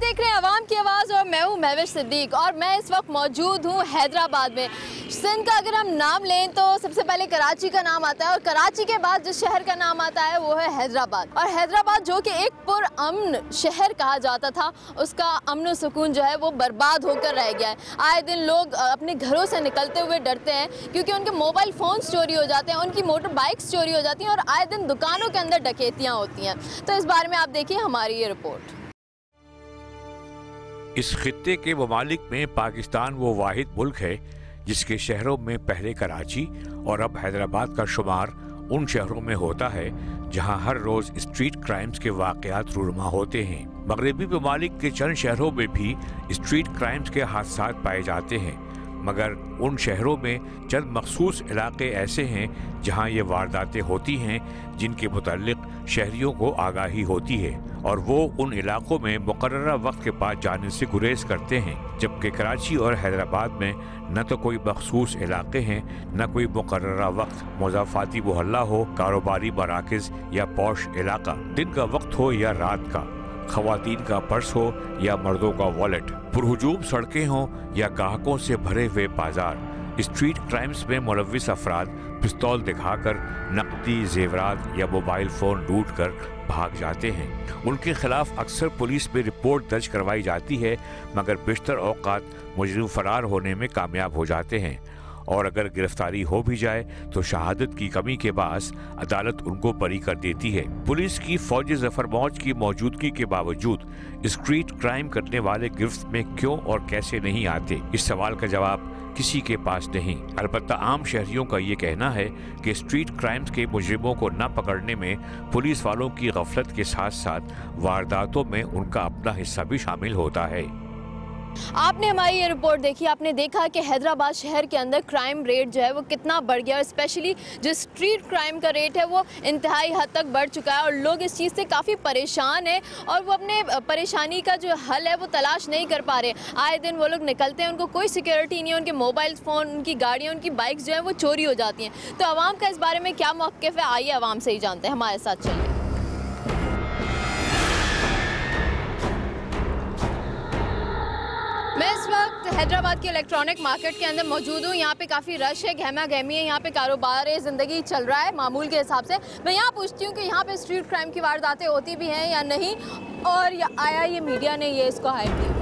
देख रहे हैं आवाम की आवाज़ और मैं हूँ महविश सिद्दीक और मैं इस वक्त मौजूद हूँ हैदराबाद में। सिंध का अगर हम नाम लें तो सबसे पहले कराची का नाम आता है और कराची के बाद जिस शहर का नाम आता है वो है हैदराबाद। और हैदराबाद जो कि एक पुरअमन शहर कहा जाता था, उसका अमन और सुकून जो है वो बर्बाद होकर रह गया है। आए दिन लोग अपने घरों से निकलते हुए डरते हैं क्योंकि उनके मोबाइल फ़ोन्स चोरी हो जाते हैं, उनकी मोटर बाइक्स चोरी हो जाती हैं और आए दिन दुकानों के अंदर डकैतियाँ होती हैं। तो इस बारे में आप देखिए हमारी ये रिपोर्ट। इस खित्ते के ममालिक में पाकिस्तान वो वाहिद मुल्क है जिसके शहरों में पहले कराची और अब हैदराबाद का शुमार उन शहरों में होता है जहां हर रोज स्ट्रीट क्राइम्स के वाकयात रूनुमा होते हैं। मगरबी ममालिक के चंद शहरों में भी स्ट्रीट क्राइम्स के हादसात पाए जाते हैं, मगर उन शहरों में चंद मखसूस इलाके ऐसे हैं जहां ये वारदातें होती हैं जिनके मुताल्लिक शहरियों को आगाही होती है और वो उन इलाकों में मुकर्ररा वक्त के बाद जाने से गुरेज करते हैं। जबकि कराची और हैदराबाद में न तो कोई मखसूस इलाके हैं न कोई मुकर्ररा वक्त, मुज़ाफ़ाती मोहल्ला हो, कारोबारी मराकज़ या पौश इलाका, दिन का वक्त हो या रात का, खवातीन का पर्स हो या मर्दों का वॉलेट, पुरहुजूम सड़कें हों या ग्राहकों से भरे हुए बाजार। स्ट्रीट क्राइम्स में मुलव्विस अफराद पिस्तौल दिखाकर नकदी, जेवरात या मोबाइल फ़ोन लूट कर भाग जाते हैं। उनके खिलाफ अक्सर पुलिस में रिपोर्ट दर्ज करवाई जाती है, मगर बेशतर औकात मुजरिम फरार होने में कामयाब हो जाते हैं और अगर गिरफ्तारी हो भी जाए तो शहादत की कमी के बास अदालत उनको बरी कर देती है। पुलिस की फौजी जफर मौज की मौजूदगी के बावजूद स्ट्रीट क्राइम करने वाले गिरफ्त में क्यों और कैसे नहीं आते, इस सवाल का जवाब किसी के पास नहीं। अलबत्ता आम शहरियों का ये कहना है कि स्ट्रीट क्राइम्स के मुजरिमों को न पकड़ने में पुलिस वालों की गफलत के साथ साथ वारदातों में उनका अपना हिस्सा भी शामिल होता है। आपने हमारी ये रिपोर्ट देखी, आपने देखा कि हैदराबाद शहर के अंदर क्राइम रेट जो है वो कितना बढ़ गया और स्पेशली जो स्ट्रीट क्राइम का रेट है वो इंतहाई हद तक बढ़ चुका है और लोग इस चीज़ से काफ़ी परेशान हैं और वो अपने परेशानी का जो हल है वो तलाश नहीं कर पा रहे। आए दिन वो लोग निकलते हैं, उनको कोई सिक्योरिटी नहीं है, उनके मोबाइल फ़ोन, उनकी गाड़ियाँ, उनकी बाइक्स जो है वो चोरी हो जाती हैं। तो आवाम का इस बारे में क्या मौक़िफ़ है, आइए आवाम से ही जानते हैं, हमारे साथ चलिए। मैं इस वक्त हैदराबाद के इलेक्ट्रॉनिक मार्केट के अंदर मौजूद हूँ। यहाँ पे काफ़ी रश है, गहमा गहमी है, यहाँ पे कारोबार ज़िंदगी चल रहा है मामूल के हिसाब से। मैं यहाँ पूछती हूँ कि यहाँ पे स्ट्रीट क्राइम की वारदातें होती भी हैं या नहीं, और आया ये मीडिया ने ये इसको हाइड की।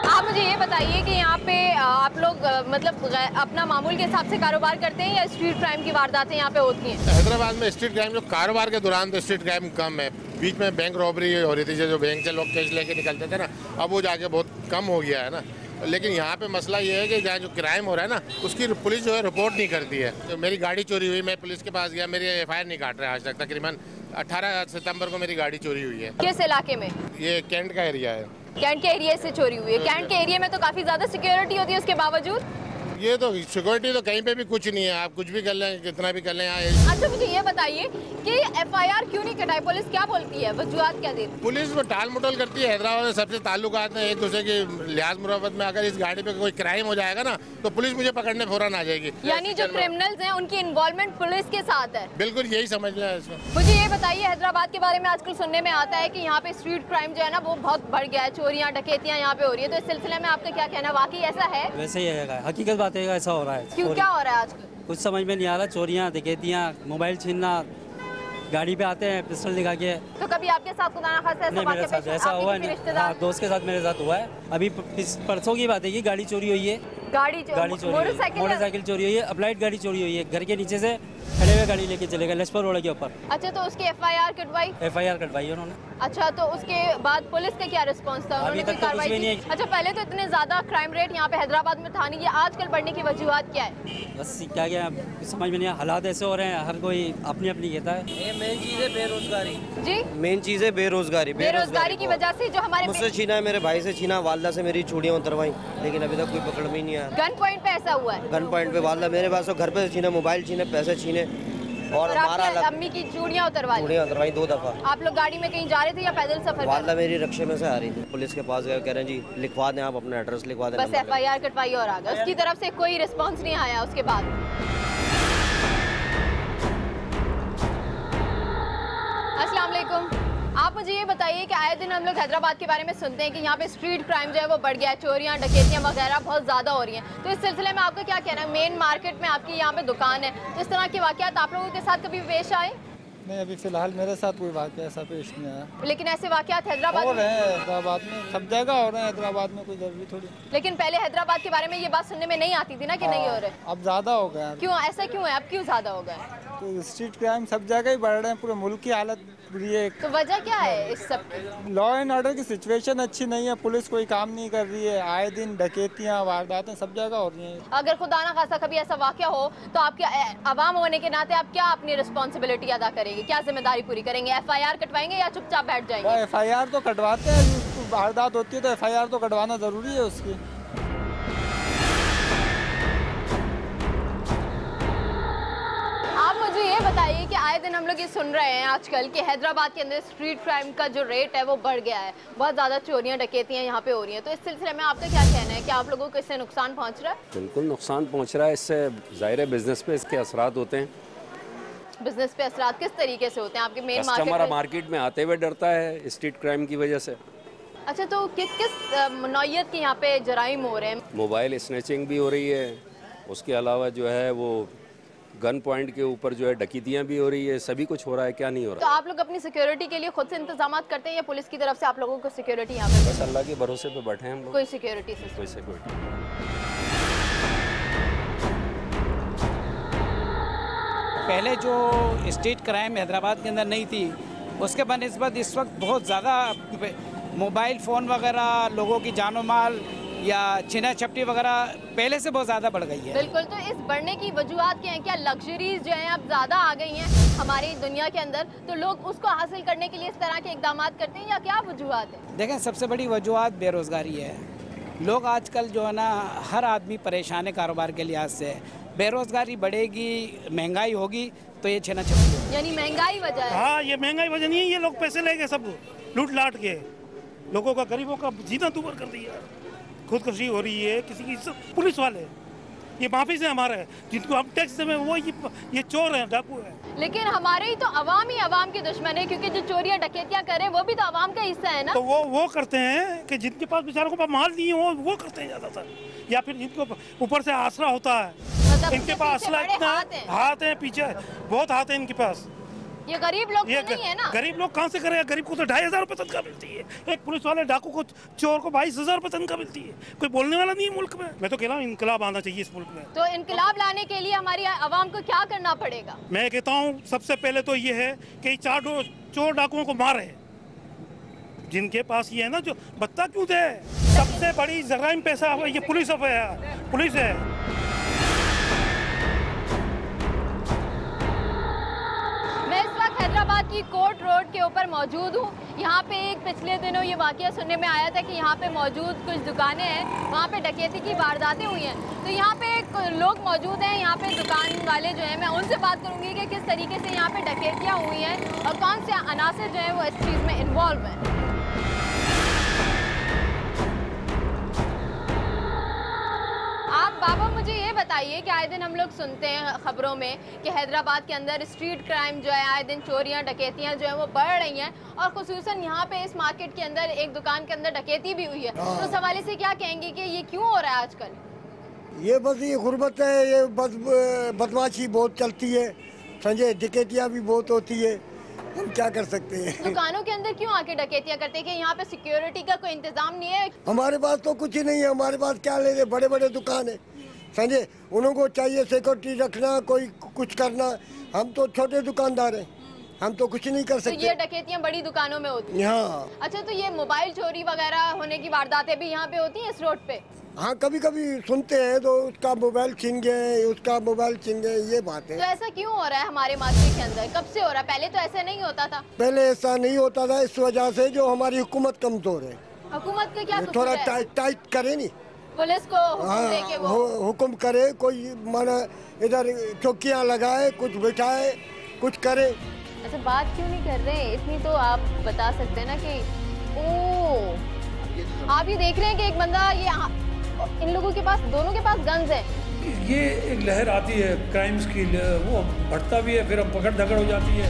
आप मुझे ये बताइए कि यहाँ पे आप लोग मतलब अपना मामूल के हिसाब से कारोबार करते हैं या स्ट्रीट क्राइम की वारदातें यहाँ पे होती हैं? हैदराबाद में स्ट्रीट क्राइम जो कारोबार के दौरान तो स्ट्रीट क्राइम कम है। बीच में बैंक रॉबरी हो रही थी, जो बैंक से लोग कैश लेके निकलते थे ना, अब वो जाके बहुत कम हो गया है ना। लेकिन यहाँ पे मसला ये है कि जहाँ जो क्राइम हो रहा है ना, उसकी पुलिस जो है रिपोर्ट नहीं करती है। तो मेरी गाड़ी चोरी हुई, मैं पुलिस के पास गया, मेरी FIR नहीं काट रहे आज तक। तकरीबन 18 सितंबर को मेरी गाड़ी चोरी हुई है। किस इलाके में? ये कैंट का एरिया है। कैंट के एरिया से चोरी हुई है। कैंट के एरिया में तो काफ़ी ज़्यादा सिक्योरिटी होती है, उसके बावजूद ये तो सिक्योरिटी तो कहीं पे भी कुछ नहीं है। आप कुछ भी कर लें, कितना भी कर लें। अच्छा मुझे ये बताइए कि FIR क्यों नहीं कटाई? पुलिस क्या बोलती है, वजूहत क्या देती है? पुलिस वो टाल मटोल करती है। हैदराबाद में सबसे ताल्लुकात हैं एक दूसरे की लिहाज मुरावत में। अगर इस गाड़ी पे कोई क्राइम हो जाएगा ना तो पुलिस मुझे पकड़ने फौरन आ जाएगी। यानी जो क्रिमिनल्स हैं उनकी इन्वॉल्वमेंट पुलिस के साथ है। बिल्कुल यही समझ लें इसमें। मुझे ये बताइए, हैदराबाद के बारे में आजकल सुनने में आता है कि यहाँ पे स्ट्रीट क्राइम जो है ना वो बहुत बढ़ गया है, चोरियाँ डकैतियाँ यहाँ पे हो रही है। तो इस सिलसिले में आपका क्या कहना, वाकई ऐसा है? वैसे ही है, हकीकत बात है, ऐसा हो रहा है। क्यों, क्या हो रहा है आजकल? कुछ समझ में नहीं आ रहा। चोरियाँ, डकैतियाँ, मोबाइल छीनना, गाड़ी पे आते हैं पिस्टल दिखा के। तो कभी आपके साथ खुदा ना खास्ता नहीं, मेरे साथ ऐसा हुआ नहीं। हाँ, दोस्त के साथ मेरे साथ हुआ है। अभी परसों की बात है कि गाड़ी चोरी हुई है। गाड़ी चोरी, मोटरसाइकिल चोरी हुई है, अप्लाइड गाड़ी चोरी हुई है। घर के नीचे से खड़े हुए गाड़ी लेके चले गए लजपत रोड के ऊपर। अच्छा, तो उसकी FIR कटवाई? FIR कटवाई उन्होंने। अच्छा, तो उसके बाद पुलिस का क्या रिस्पांस था? अभी तक तो कुछ भी नहीं है। अच्छा, पहले तो इतने ज्यादा क्राइम रेट यहाँ पे हैदराबाद में था नहीं, ये आजकल बढ़ने की वजूहत क्या है? बस क्या समझ में नहीं, हालात ऐसे हो रहे हैं, हर कोई अपनी अपनी कहता है। ये मेन चीज़ है बेरोजगारी। जी, मेन चीज़ है बेरोजगारी। बेरोजगारी की वजह से जो हमारे मुझसे छीना है, मेरे भाई से छीना, वालदा से मेरी चूड़ियाँ उतरवाई, लेकिन अभी तक कोई पकड़ में नहीं आया। गन पॉइंट पे ऐसा हुआ है? गन पॉइंट पे वालदा मेरे पास घर पे छीने, मोबाइल छीने, पैसे छीने और हमारा अम्मी की चूड़ियाँ उतरवाई? चूड़ियाँ उतरवाई 2 दफ़ा। आप लोग गाड़ी में कहीं जा रहे थे या पैदल सफर? वालदा मेरी रक्षे में से आ रही थी, पुलिस के पास गए, कह रहे हैं जी लिखवा दें, आप अपना एड्रेस लिखवा दें। बस FIR कटवाई और आ गए, उसकी तरफ से कोई रिस्पॉन्स नहीं आया उसके बाद? बताइए कि आए दिन हम लोग हैदराबाद के बारे में सुनते हैं कि यहाँ पे स्ट्रीट क्राइम जो है वो बढ़ गया है, चोरियाँ डकैतियाँ वगैरह बहुत ज़्यादा हो रही हैं। तो इस सिलसिले में आपका क्या कहना है? मेन मार्केट में आपकी यहाँ पे दुकान है, तो इस तरह के वाक़यात आप लोगों के साथ कभी पेश आए? नहीं, अभी फिलहाल मेरे साथ कोई वाक़या ऐसा पेश नहीं आया। लेकिन ऐसे वाक़यात हैदराबाद हो रहे हैं, हैदराबाद में सब जगह हो रहे हैं, हैदराबाद में कोई जरूरी थोड़ी। लेकिन पहले हैदराबाद के बारे में ये बात सुनने में नहीं आती थी ना कि नहीं हो रहे। अब ज़्यादा हो गया। क्यों ऐसा क्यों है? अब क्यों ज़्यादा हो गया? तो स्ट्रीट क्राइम सब जगह ही बढ़ रहे हैं, पूरे मुल्क की हालत बुरी है। तो वजह क्या है इस सब की? लॉ एंड ऑर्डर की सिचुएशन अच्छी नहीं है, पुलिस कोई काम नहीं कर रही है, आए दिन डकैतियाँ वारदातें सब जगह हो रही हैं। अगर खुदा ना खासा कभी ऐसा वाक़या हो तो आपके अवाम होने के नाते आप क्या अपनी रिस्पॉन्सिबिलिटी अदा करेंगे, क्या जिम्मेदारी पूरी करेंगे? FIR कटवाएंगे या चुपचाप बैठ जाएंगे? FIR तो कटवाते हैं, वारदात होती है तो FIR तो कटवाना ज़रूरी है उसकी। आप मुझे ये बताइए कि आए दिन हम लोग ये सुन रहे हैं आजकल कि हैदराबाद के अंदर स्ट्रीट क्राइम का जो रेट है वो बढ़ गया है, बहुत ज़्यादा चोरियां डकैतियां यहाँ पे हो रही हैं। तो इस सिलसिले में आपका क्या कहना है कि आप लोगों को इससे नुकसान पहुँच रहा है? बिल्कुल नुकसान पहुँच रहा है, इससे ज़ाहिर है बिजनेस पे इसके असरात होते हैं। बिजनेस पे असरात किस तरीके से होते हैं? आपके मेन कस्टमर मार्केट में आते हुए डरता है स्ट्रीट क्राइम की वजह से। अच्छा, तो किस नौइयत के यहाँ पे जराइम हो रहे हैं? मोबाइल स्नैचिंग भी हो रही है, उसके अलावा जो है वो गन पॉइंट के ऊपर जो है डकैतियाँ भी हो रही है, सभी कुछ हो रहा है, क्या नहीं हो तो रहा है। आप लोग अपनी सिक्योरिटी के लिए खुद से इंतजाम करते हैं या पुलिस की तरफ से आप लोगों को सिक्योरिटी यहाँ पे? बस अल्लाह के भरोसे पे बैठे हैं हम लोग। कोई सिक्योरिटी सिस्टम? कोई सिक्योरिटी। पहले जो स्ट्रीट क्राइम हैदराबाद के अंदर नहीं थी, उसके बनिस्बत इस वक्त बहुत ज़्यादा मोबाइल फ़ोन वगैरह, लोगों की जानो माल या छीना झपटी वगैरह पहले से बहुत ज़्यादा बढ़ गई है। बिल्कुल। तो इस बढ़ने की वजूहत क्या है? क्या लग्जरीज जो हैं अब ज़्यादा आ गई हैं हमारी दुनिया के अंदर, तो लोग उसको हासिल करने के लिए इस तरह के इकदाम करते हैं, या क्या वजूहत है? देखें, सबसे बड़ी वजूहत बेरोज़गारी है। लोग आजकल जो है ना, हर आदमी परेशान है कारोबार के लिहाज से। बेरोज़गारी बढ़ेगी, महंगाई होगी तो ये छीना झपटी होगी। यानी महंगाई वजह है? हाँ, ये महंगाई वजह नहीं है, ये लोग पैसे लेके सब लूट लाट के लोगों का, गरीबों का जीना दूभर कर दिया। खुदकुशी हो रही है किसी की। सब पुलिस वाले ये माफी से हमारे जिनको हम टैक्स में, वो ये चोर हैं, डाकू हैं। लेकिन हमारे ही तो अवाम ही अवाम के दुश्मन है, क्योंकि जो चोरियां डकैतियां कर रहे हैं वो भी तो अवाम का हिस्सा है ना। तो वो करते हैं कि जिनके पास बेचारों को पास माल नहीं है वो करते हैं ज़्यादातर, या फिर जिनको ऊपर से आसरा होता है, मतलब इनके पास असला इतना हाथ है, पीछे बहुत हाथ है इनके पास। ये गरीब लोग तो नहीं है ना। गरीब लोग कहाँ से करेगा? गरीब को तो 2500 रुपये तनख्वाह मिलती है, एक पुलिस वाले डाकू को, चोर को 22,000 रुपये तनख्वाह मिलती है। कोई बोलने वाला नहीं है मुल्क में। मैं तो कह रहा हूँ इनकलाब आना चाहिए इस मुल्क में। तो इनकलाब लाने के लिए हमारी आवाम को क्या करना पड़ेगा? मैं कहता हूँ सबसे पहले तो ये है कि चोर डाकुओं को मारे, जिनके पास ये है ना, जो बत्ता क्यों दे। सबसे बड़ी जराइम पैसा ये पुलिस है। मैं इस वक्त हैदराबाद की कोर्ट रोड के ऊपर मौजूद हूँ। यहाँ पे एक पिछले दिनों ये वाकया सुनने में आया था कि यहाँ पे मौजूद कुछ दुकानें हैं, वहाँ पे डकैती की वारदातें हुई हैं। तो यहाँ पे लोग मौजूद हैं, यहाँ पे दुकान वाले जो हैं, मैं उनसे बात करूँगी कि किस तरीके से यहाँ पे डकैतियाँ हुई हैं और कौन से अनासर जो हैं वो इस चीज़ में इन्वॉल्व हैं। आप बाबा मुझे ये बताइए कि आए दिन हम लोग सुनते हैं खबरों में कि हैदराबाद के अंदर स्ट्रीट क्राइम जो है, आए दिन चोरियां डकैतियां जो है वो बढ़ रही हैं, और खुसूसन यहाँ पे इस मार्केट के अंदर एक दुकान के अंदर डकैती भी हुई है। तो उस हवाले से क्या कहेंगे कि ये क्यों हो रहा है आजकल? ये बस ये गुर्बत है, ये बदमाशी बहुत चलती है, समझे, डकैतियाँ भी बहुत होती है, हम क्या कर सकते हैं। दुकानों के अंदर क्यों आके डकैतियां करते हैं? कि यहाँ पे सिक्योरिटी का कोई इंतजाम नहीं है? हमारे पास तो कुछ ही नहीं है, हमारे पास क्या ले रहे, बड़े बड़े दुकान है, समझे, उनको चाहिए सिक्योरिटी रखना, कोई कुछ करना। हम तो छोटे दुकानदार हैं, हम तो कुछ नहीं कर सकते। तो ये डकैतियां बड़ी दुकानों में होती हैं? हाँ। अच्छा, तो ये मोबाइल चोरी वगैरह होने की वारदातें भी यहाँ पे होती हैं इस रोड पे? हाँ, कभी कभी सुनते हैं तो उसका मोबाइल छीन गए, उसका मोबाइल छीन गए, ये बात है। तो ऐसा क्यों हो रहा है हमारे मार्केट के अंदर? कब से हो रहा है? पहले तो ऐसा नहीं होता था। पहले ऐसा नहीं होता था, इस वजह से जो हमारी हुकूमत कमजोर है। हुकूमत का क्या थोड़ा कसूर है? टाइट करे नहीं, पुलिस को हुक्म दे के वो हुक्म करे, कोई माना इधर चौकियाँ लगाए, कुछ बिठाए, कुछ करे। अच्छा, बात क्यों नहीं कर रहे? इतनी तो आप बता सकते हैं ना कि आप ये देख रहे हैं कि एक बंदा, ये इन लोगों के पास, दोनों के पास गन्स हैं। ये एक लहर आती है क्राइम्स की, वो बढ़ता भी है, फिर हम पकड़ धकड़ हो जाती है।